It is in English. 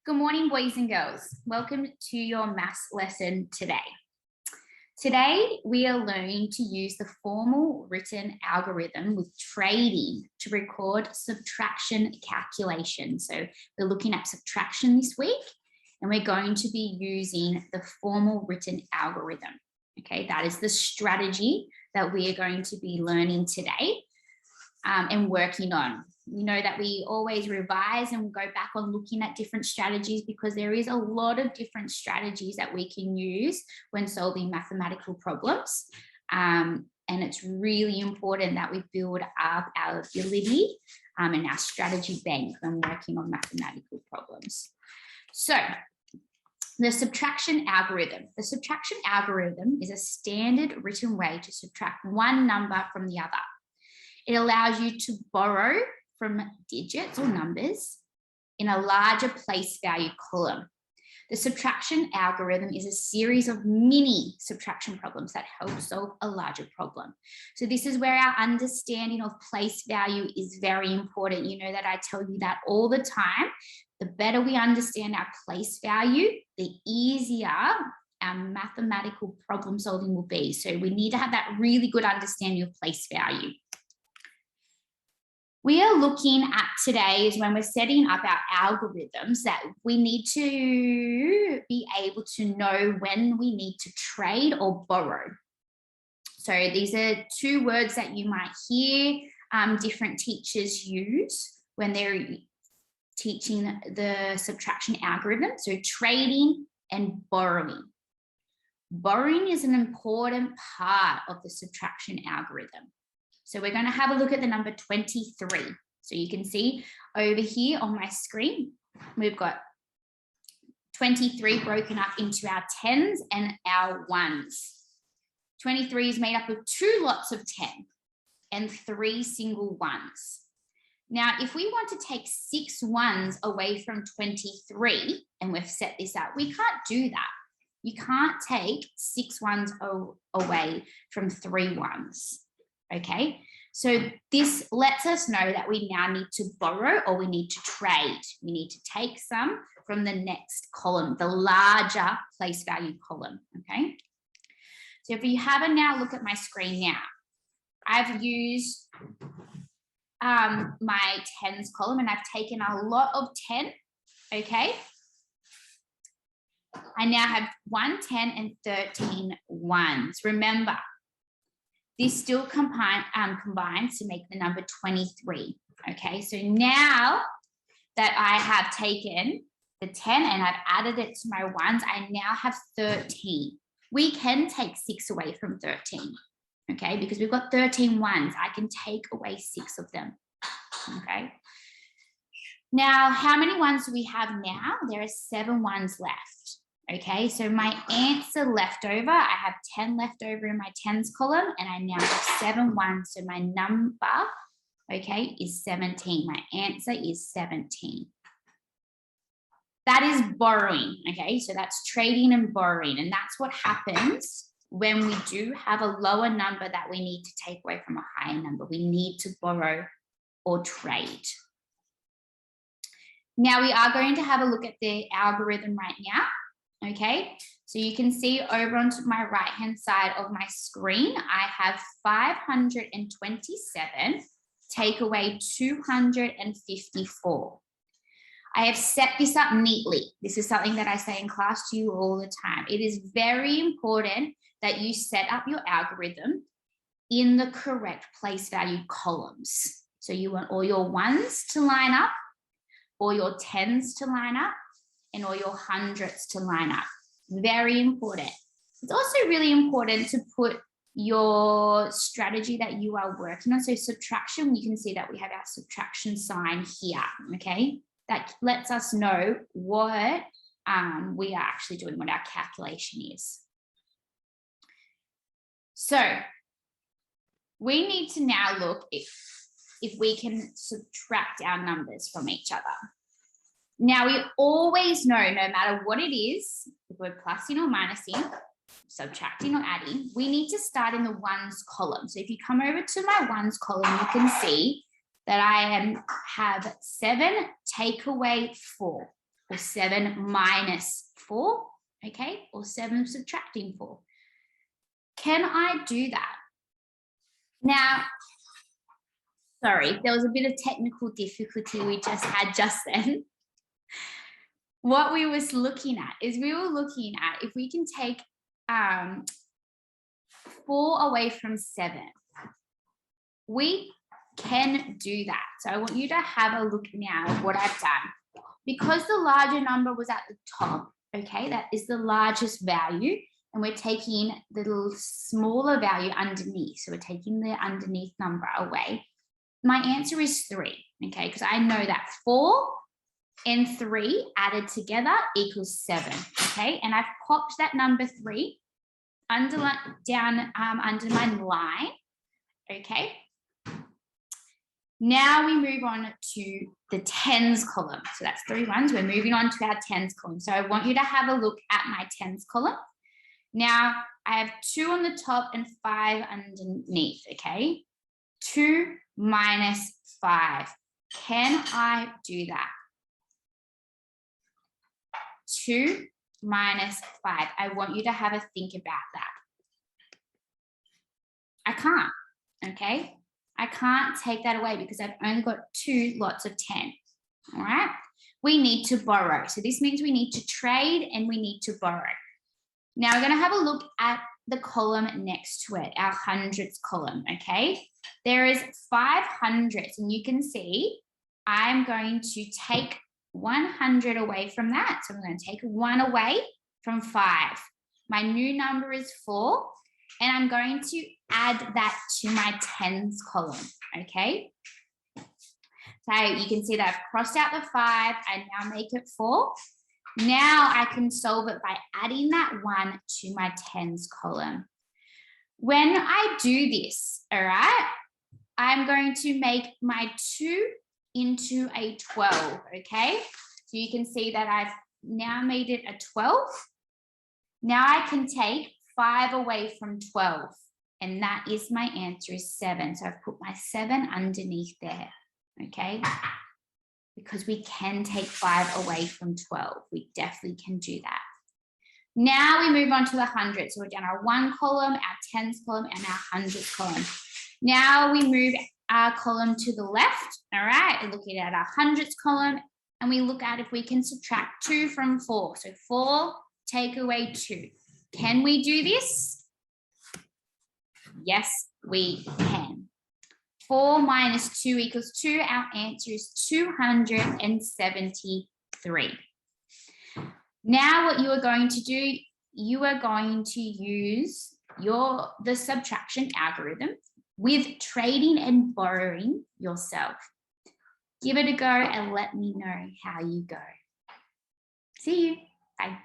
Good morning, boys and girls. Welcome to your maths lesson today. Today, we are learning to use the formal written algorithm with trading to record subtraction calculations. So we're looking at subtraction this week, and we're going to be using the formal written algorithm. Okay, that is the strategy that we are going to be learning today and working on. You know that we always revise and go back on looking at different strategies because there is a lot of different strategies that we can use when solving mathematical problems. And it's really important that we build up our ability and our strategy bank when working on mathematical problems. So the subtraction algorithm. The subtraction algorithm is a standard written way to subtract one number from the other. It allows you to borrow from digits or numbers in a larger place value column. The subtraction algorithm is a series of mini subtraction problems that help solve a larger problem. So this is where our understanding of place value is very important. You know that I tell you that all the time. The better we understand our place value, the easier our mathematical problem solving will be. So we need to have that really good understanding of place value. We are looking at today is when we're setting up our algorithms that we need to be able to know when we need to trade or borrow. So these are two words that you might hear different teachers use when they're teaching the subtraction algorithm. So trading and borrowing. Borrowing is an important part of the subtraction algorithm. So we're going to have a look at the number 23. So you can see over here on my screen, we've got 23 broken up into our tens and our ones. 23 is made up of two lots of 10 and three single ones. Now, if we want to take 6 ones away from 23, and we've set this out, we can't do that. You can't take 6 ones away from 3 ones. Okay, so this lets us know that we now need to borrow or we need to trade. We need to take some from the next column, the larger place value column, okay? So if you have a now look at my screen now, I've used my tens column and I've taken a lot of 10, okay? I now have 1 10 and 13 ones. Remember, this still combines to make the number 23, okay? So now that I have taken the 10 and I've added it to my ones, I now have 13. We can take 6 away from 13, okay? Because we've got 13 ones. I can take away 6 of them, okay? Now, how many ones do we have now? There are 7 ones left. Okay, so my answer left over, I have 10 left over in my tens column and I now have 7 ones. So my number, okay, is 17. My answer is 17. That is borrowing, okay? So that's trading and borrowing. And that's what happens when we do have a lower number that we need to take away from a higher number. We need to borrow or trade. Now we are going to have a look at the algorithm right now. Okay, so you can see over onto my right hand side of my screen, I have 527 take away 254. I have set this up neatly. This is something that I say in class to you all the time. It is very important that you set up your algorithm in the correct place value columns. So you want all your ones to line up, all your tens to line up, and all your hundreds to line up. Very important. It's also really important to put your strategy that you are working on. So subtraction, you can see that we have our subtraction sign here, okay? That lets us know what we are actually doing, what our calculation is. So we need to now look if we can subtract our numbers from each other. Now, we always know, no matter what it is, if we're plussing or minusing, subtracting or adding, we need to start in the ones column. So if you come over to my ones column, you can see that I have 7 take away 4. or 7 minus 4, okay, or 7 subtracting 4. Can I do that? Now, sorry, there was a bit of technical difficulty we just had just then. What we was looking at is we were looking at if we can take 4 away from 7. We can do that. So I want you to have a look now at what I've done. Because the larger number was at the top, okay, that is the largest value, and we're taking the little smaller value underneath. So we're taking the underneath number away. My answer is 3, okay, because I know that 4 and 3 added together equals 7, okay, and I've popped that number 3 down under my line, okay. Now we move on to the tens column. So that's 3 ones. We're moving on to our tens column. So I want you to have a look at my tens column. Now I have 2 on the top and 5 underneath, okay? 2 minus 5. Can I do that? 2 minus 5. I want you to have a think about that. I can't, okay? I can't take that away because I've only got 2 lots of 10, all right? We need to borrow. So this means we need to trade and we need to borrow. Now we're gonna have a look at the column next to it, our hundreds column, okay? There is 500s and you can see I'm going to take 100 away from that. So I'm going to take 1 away from 5. My new number is 4. And I'm going to add that to my tens column, okay? So you can see that I've crossed out the 5. I now make it 4. Now I can solve it by adding that 1 to my tens column. When I do this, all right, I'm going to make my 2 into a 12, okay? So you can see that I've now made it a 12. Now I can take 5 away from 12, and that is my answer is 7. So I've put my 7 underneath there, okay? Because we can take 5 away from 12. We definitely can do that. Now we move on to the hundreds. So we've done our 1 column, our tens column, and our hundreds column. Now we move our column to the left, all right? We're looking at our hundreds column, and we look at if we can subtract 2 from 4. So 4, take away 2. Can we do this? Yes, we can. 4 minus 2 equals 2. Our answer is 273. Now what you are going to do, you are going to use the subtraction algorithm with trading and borrowing yourself. Give it a go and let me know how you go. See you. Bye.